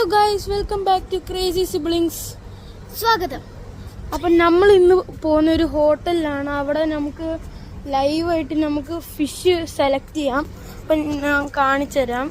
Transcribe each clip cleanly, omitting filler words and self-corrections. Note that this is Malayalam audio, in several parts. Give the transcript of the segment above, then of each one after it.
Hello guys, welcome back to crazy siblings. സ്വാഗതം. അപ്പം നമ്മൾ ഇന്ന് പോകുന്ന ഒരു ഹോട്ടലിലാണ്. അവിടെ നമുക്ക് ലൈവായിട്ട് നമുക്ക് ഫിഷ് സെലക്ട് ചെയ്യാം. അപ്പം ഞാൻ കാണിച്ചു തരാം.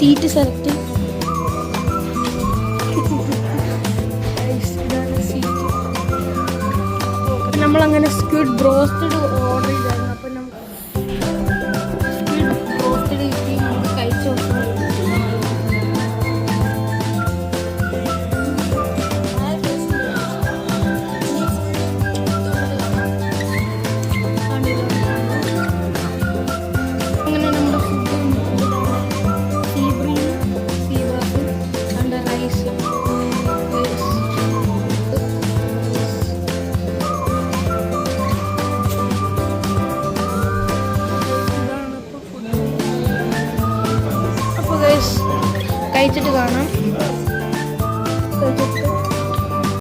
Seat select. നമ്മളങ്ങനെ സ്ക്വിഡ് ബ്രോസ്റ്റഡ് ഓർഡർ ചെയ്തായിരുന്നു. അപ്പം നമുക്ക് സ്ക്വിഡ് ബ്രോസ്റ്റഡ് കിട്ടി. നമുക്ക് കഴിച്ചു നോക്കാം. കഴിച്ചിട്ട് കാണാം.